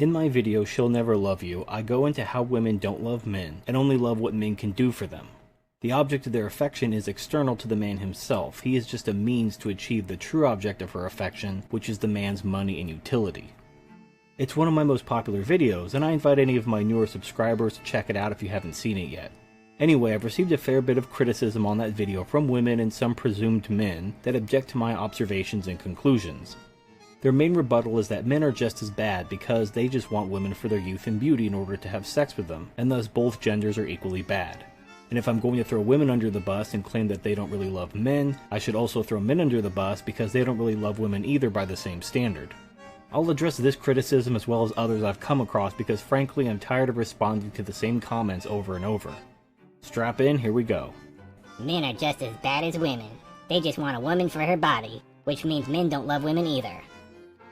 In my video, She'll Never Love You, I go into how women don't love men, and only love what men can do for them. The object of their affection is external to the man himself. He is just a means to achieve the true object of her affection, which is the man's money and utility. It's one of my most popular videos, and I invite any of my newer subscribers to check it out if you haven't seen it yet. Anyway, I've received a fair bit of criticism on that video from women and some presumed men that object to my observations and conclusions. Their main rebuttal is that men are just as bad because they just want women for their youth and beauty in order to have sex with them, and thus both genders are equally bad. And if I'm going to throw women under the bus and claim that they don't really love men, I should also throw men under the bus because they don't really love women either by the same standard. I'll address this criticism as well as others I've come across because frankly I'm tired of responding to the same comments over and over. Strap in, here we go. Men are just as bad as women. They just want a woman for her body, which means men don't love women either.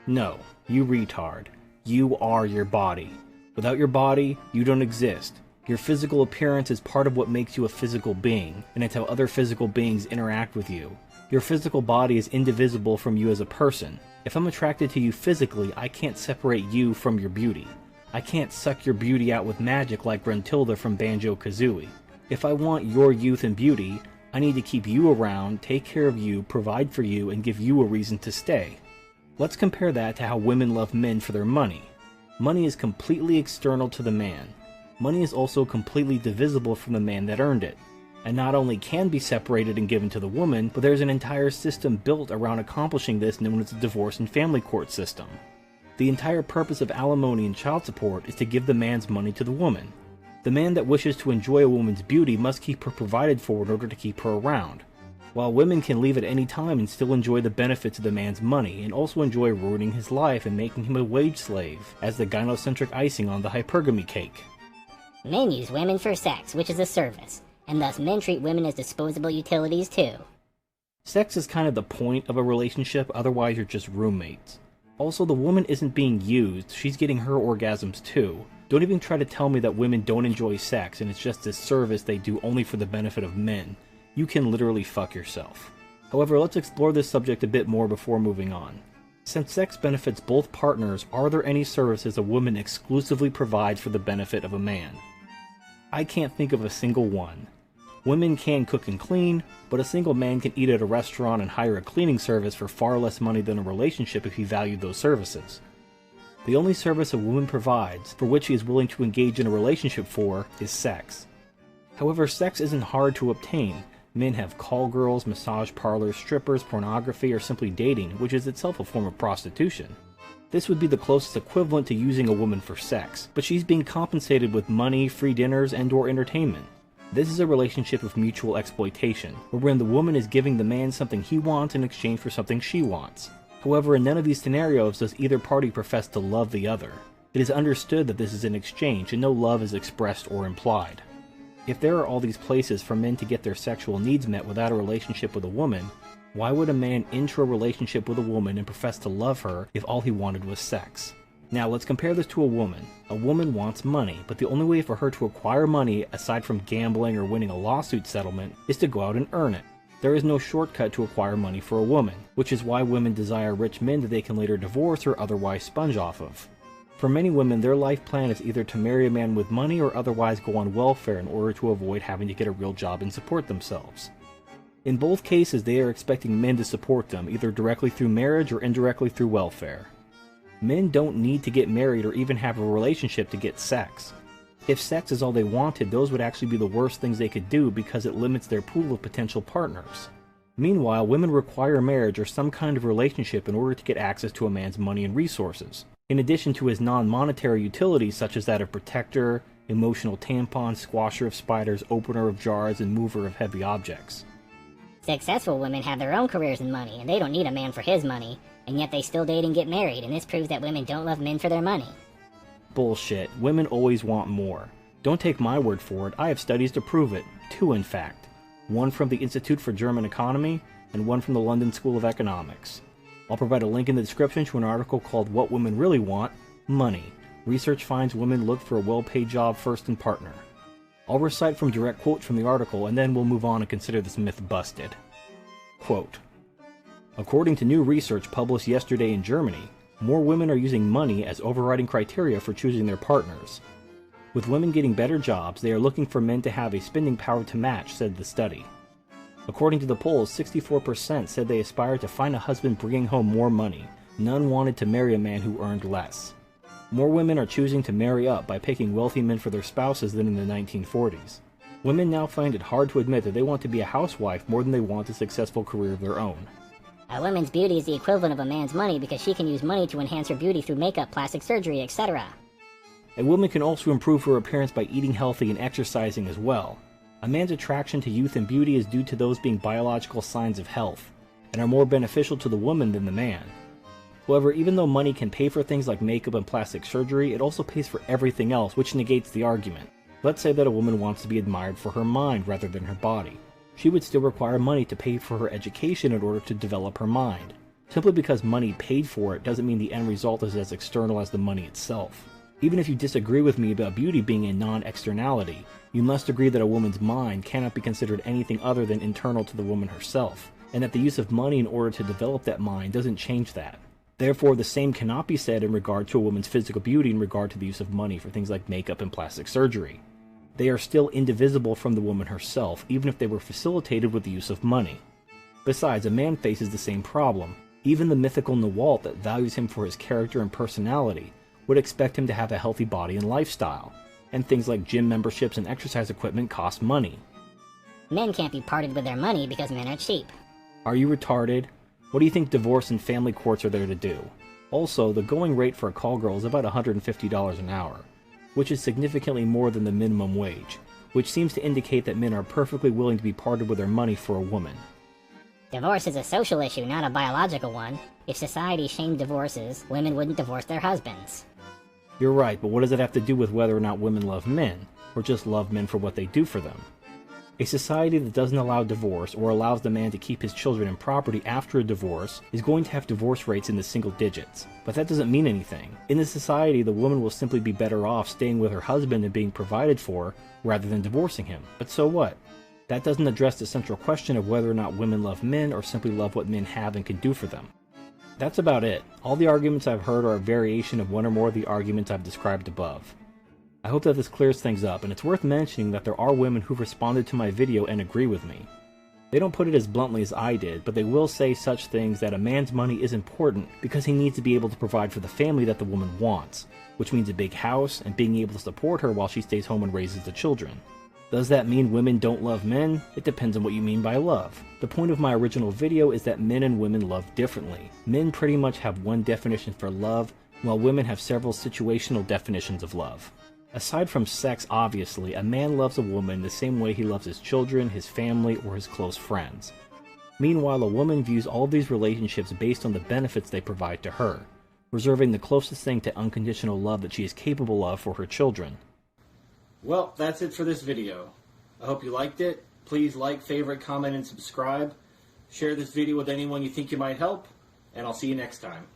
No, you retard. You are your body. Without your body, you don't exist. Your physical appearance is part of what makes you a physical being, and it's how other physical beings interact with you. Your physical body is indivisible from you as a person. If I'm attracted to you physically, I can't separate you from your beauty. I can't suck your beauty out with magic like Gruntilda from Banjo-Kazooie. If I want your youth and beauty, I need to keep you around, take care of you, provide for you, and give you a reason to stay. Let's compare that to how women love men for their money. Money is completely external to the man. Money is also completely divisible from the man that earned it, and not only can be separated and given to the woman, but there's an entire system built around accomplishing this known as the divorce and family court system. The entire purpose of alimony and child support is to give the man's money to the woman. The man that wishes to enjoy a woman's beauty must keep her provided for in order to keep her around, while women can leave at any time and still enjoy the benefits of the man's money, and also enjoy ruining his life and making him a wage slave, as the gynocentric icing on the hypergamy cake. Men use women for sex, which is a service, and thus men treat women as disposable utilities too. Sex is kind of the point of a relationship, otherwise you're just roommates. Also, the woman isn't being used, she's getting her orgasms too. Don't even try to tell me that women don't enjoy sex and it's just this service they do only for the benefit of men. You can literally fuck yourself. However, let's explore this subject a bit more before moving on. Since sex benefits both partners, are there any services a woman exclusively provides for the benefit of a man? I can't think of a single one. Women can cook and clean, but a single man can eat at a restaurant and hire a cleaning service for far less money than a relationship if he valued those services. The only service a woman provides, for which he is willing to engage in a relationship for, is sex. However, sex isn't hard to obtain. Men have call girls, massage parlors, strippers, pornography, or simply dating, which is itself a form of prostitution. This would be the closest equivalent to using a woman for sex, but she's being compensated with money, free dinners, and/or entertainment. This is a relationship of mutual exploitation, wherein the woman is giving the man something he wants in exchange for something she wants. However, in none of these scenarios does either party profess to love the other. It is understood that this is an exchange, and no love is expressed or implied. If there are all these places for men to get their sexual needs met without a relationship with a woman, why would a man enter a relationship with a woman and profess to love her if all he wanted was sex? Now let's compare this to a woman. A woman wants money, but the only way for her to acquire money, aside from gambling or winning a lawsuit settlement, is to go out and earn it. There is no shortcut to acquire money for a woman, which is why women desire rich men that they can later divorce or otherwise sponge off of. For many women, their life plan is either to marry a man with money or otherwise go on welfare in order to avoid having to get a real job and support themselves. In both cases, they are expecting men to support them, either directly through marriage or indirectly through welfare. Men don't need to get married or even have a relationship to get sex. If sex is all they wanted, those would actually be the worst things they could do because it limits their pool of potential partners. Meanwhile, women require marriage or some kind of relationship in order to get access to a man's money and resources, in addition to his non-monetary utilities such as that of protector, emotional tampon, squasher of spiders, opener of jars, and mover of heavy objects. Successful women have their own careers and money, and they don't need a man for his money, and yet they still date and get married, and this proves that women don't love men for their money. Bullshit. Women always want more. Don't take my word for it, I have studies to prove it. 2 in fact. One from the Institute for German Economy, and one from the London School of Economics. I'll provide a link in the description to an article called What Women Really Want, Money. Research finds women look for a well-paid job first in partner. I'll recite from direct quotes from the article, and then we'll move on and consider this myth busted. Quote, according to new research published yesterday in Germany, More women are using money as overriding criteria for choosing their partners. With women getting better jobs, they are looking for men to have a spending power to match, said the study. According to the polls, 64% said they aspired to find a husband bringing home more money. None wanted to marry a man who earned less. More women are choosing to marry up by picking wealthy men for their spouses than in the 1940s. Women now find it hard to admit that they want to be a housewife more than they want a successful career of their own. A woman's beauty is the equivalent of a man's money because she can use money to enhance her beauty through makeup, plastic surgery, etc. A woman can also improve her appearance by eating healthy and exercising as well. A man's attraction to youth and beauty is due to those being biological signs of health, and are more beneficial to the woman than the man. However, even though money can pay for things like makeup and plastic surgery, it also pays for everything else, which negates the argument. Let's say that a woman wants to be admired for her mind rather than her body. She would still require money to pay for her education in order to develop her mind. Simply because money paid for it doesn't mean the end result is as external as the money itself. Even if you disagree with me about beauty being a non-externality, you must agree that a woman's mind cannot be considered anything other than internal to the woman herself, and that the use of money in order to develop that mind doesn't change that. Therefore, the same cannot be said in regard to a woman's physical beauty in regard to the use of money for things like makeup and plastic surgery. They are still indivisible from the woman herself, even if they were facilitated with the use of money. Besides, a man faces the same problem. Even the mythical Nawalt that values him for his character and personality would expect him to have a healthy body and lifestyle, and things like gym memberships and exercise equipment cost money. Men can't be parted with their money because men are cheap. Are you retarded? What do you think divorce and family courts are there to do? Also, the going rate for a call girl is about $150 an hour, which is significantly more than the minimum wage, which seems to indicate that men are perfectly willing to be parted with their money for a woman. Divorce is a social issue, not a biological one. If society shamed divorces, women wouldn't divorce their husbands. You're right, but what does it have to do with whether or not women love men, or just love men for what they do for them? A society that doesn't allow divorce or allows the man to keep his children and property after a divorce is going to have divorce rates in the single digits. But that doesn't mean anything. In this society, the woman will simply be better off staying with her husband and being provided for, rather than divorcing him. But so what? That doesn't address the central question of whether or not women love men or simply love what men have and can do for them. That's about it. All the arguments I've heard are a variation of one or more of the arguments I've described above. I hope that this clears things up, and it's worth mentioning that there are women who've responded to my video and agree with me. They don't put it as bluntly as I did, but they will say such things that a man's money is important because he needs to be able to provide for the family that the woman wants, which means a big house and being able to support her while she stays home and raises the children. Does that mean women don't love men? It depends on what you mean by love. The point of my original video is that men and women love differently. Men pretty much have one definition for love, while women have several situational definitions of love. Aside from sex, obviously, a man loves a woman the same way he loves his children, his family, or his close friends. Meanwhile, a woman views all of these relationships based on the benefits they provide to her, reserving the closest thing to unconditional love that she is capable of for her children. Well, that's it for this video. I hope you liked it. Please like, favorite, comment, and subscribe. Share this video with anyone you think you might help, and I'll see you next time.